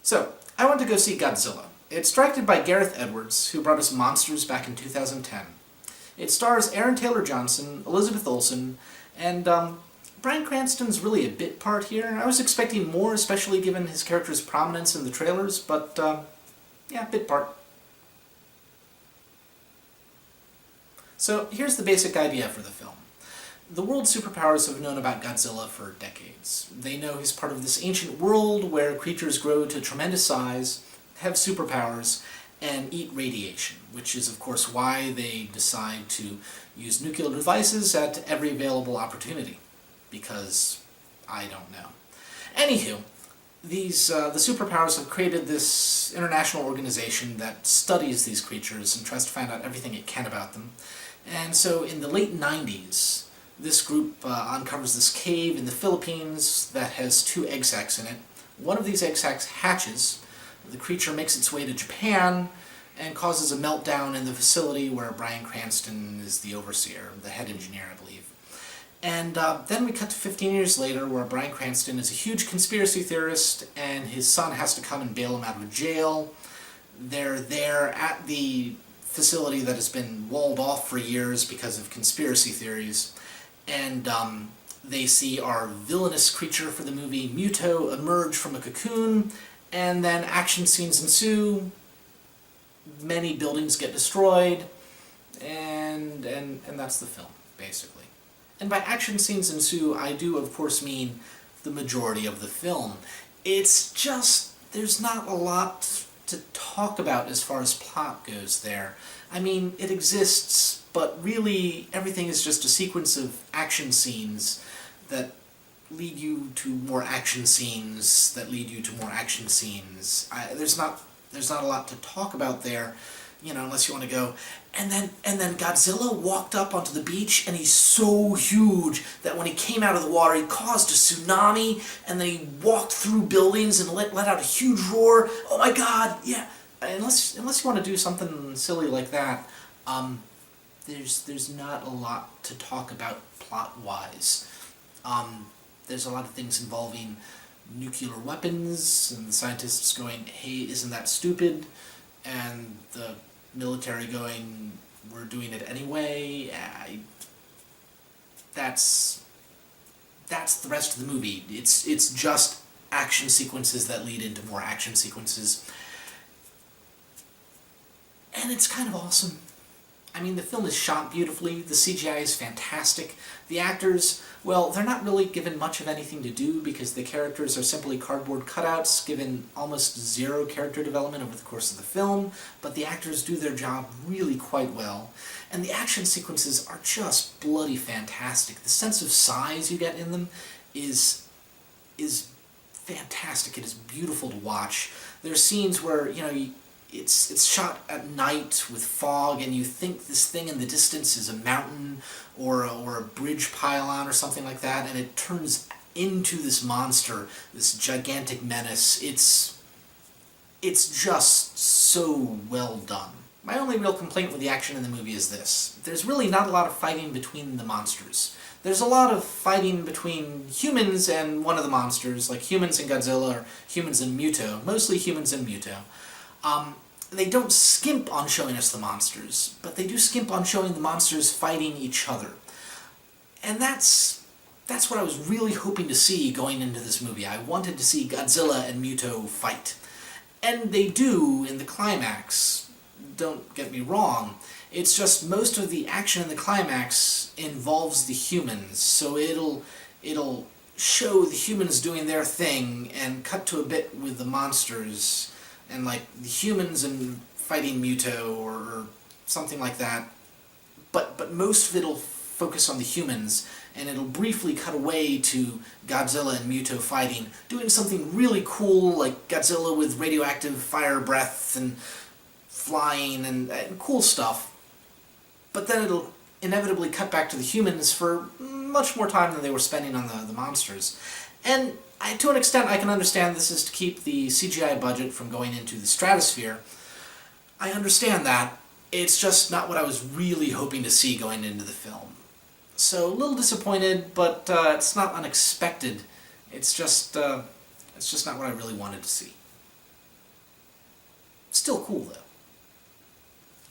So, I went to go see Godzilla. It's directed by Gareth Edwards, who brought us Monsters back in 2010. It stars Aaron Taylor-Johnson, Elizabeth Olsen, and Bryan Cranston's really a bit part here. I was expecting more, especially given his character's prominence in the trailers, but yeah, bit part. So here's the basic idea for the film. The world superpowers have known about Godzilla for decades. They know he's part of this ancient world where creatures grow to tremendous size, have superpowers, and eat radiation, which is of course why they decide to use nuclear devices at every available opportunity. Because I don't know. Anywho, the superpowers have created this international organization that studies these creatures and tries to find out everything it can about them. And so in the late 90s, this group uncovers this cave in the Philippines that has 2 egg sacs in it. One of these egg sacs hatches, the creature makes its way to Japan, and causes a meltdown in the facility where Bryan Cranston is the overseer, the head engineer, I believe. And then we cut to 15 years later, where Bryan Cranston is a huge conspiracy theorist, and his son has to come and bail him out of jail. They're there at the facility that has been walled off for years because of conspiracy theories, and they see our villainous creature for the movie, Muto, emerge from a cocoon, and then action scenes ensue, many buildings get destroyed, and that's the film, basically. And by action scenes ensue, I do of course mean the majority of the film. It's just, there's not a lot to talk about as far as plot goes there. I mean, it exists, but really everything is just a sequence of action scenes that lead you to more action scenes, that lead you to more action scenes. There's not a lot to talk about there, you know, unless you want to go, and then Godzilla walked up onto the beach, and he's so huge that when he came out of the water, he caused a tsunami, and then he walked through buildings and let out a huge roar. Oh my god, yeah. Unless you want to do something silly like that, there's not a lot to talk about plot-wise. There's a lot of things involving nuclear weapons, and the scientists going, hey, isn't that stupid? And the military going, we're doing it anyway. That's the rest of the movie. It's just action sequences that lead into more action sequences. And it's kind of awesome. I mean, the film is shot beautifully, the CGI is fantastic, the actors, well, they're not really given much of anything to do because the characters are simply cardboard cutouts, given almost zero character development over the course of the film, but the actors do their job really quite well, and the action sequences are just bloody fantastic. The sense of size you get in them is fantastic. It is beautiful to watch. There are scenes where, you know, it's shot at night with fog, and you think this thing in the distance is a mountain or a bridge pylon or something like that, and it turns into this monster, this gigantic menace. It's just so well done. My only real complaint with the action in the movie is this. There's really not a lot of fighting between the monsters. There's a lot of fighting between humans and one of the monsters, like humans and Godzilla, or humans and Muto, mostly humans and Muto. They don't skimp on showing us the monsters, but they do skimp on showing the monsters fighting each other. And that's what I was really hoping to see going into this movie. I wanted to see Godzilla and Muto fight. And they do in the climax. Don't get me wrong. It's just most of the action in the climax involves the humans, so it'll show the humans doing their thing and cut to a bit with the monsters, and like the humans and fighting Muto or something like that, but most of it'll focus on the humans, and it'll briefly cut away to Godzilla and Muto fighting, doing something really cool, like Godzilla with radioactive fire breath and flying and cool stuff, but then it'll inevitably cut back to the humans for much more time than they were spending on the monsters. And to an extent, I can understand this is to keep the CGI budget from going into the stratosphere. I understand that. It's just not what I was really hoping to see going into the film. So, a little disappointed, but it's not unexpected. It's just not what I really wanted to see. Still cool, though.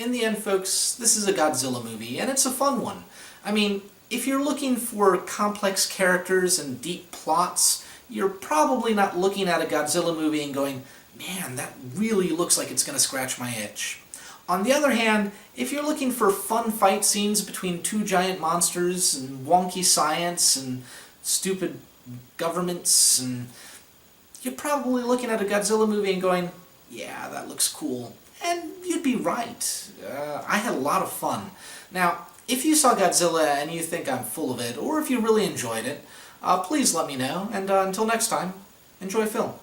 In the end, folks, this is a Godzilla movie, and it's a fun one. I mean, if you're looking for complex characters and deep plots, you're probably not looking at a Godzilla movie and going, man, that really looks like it's going to scratch my itch. On the other hand, if you're looking for fun fight scenes between two giant monsters and wonky science and stupid governments, and you're probably looking at a Godzilla movie and going, yeah, that looks cool. And you'd be right. I had a lot of fun. Now, if you saw Godzilla and you think I'm full of it, or if you really enjoyed it, please let me know, and until next time, enjoy film.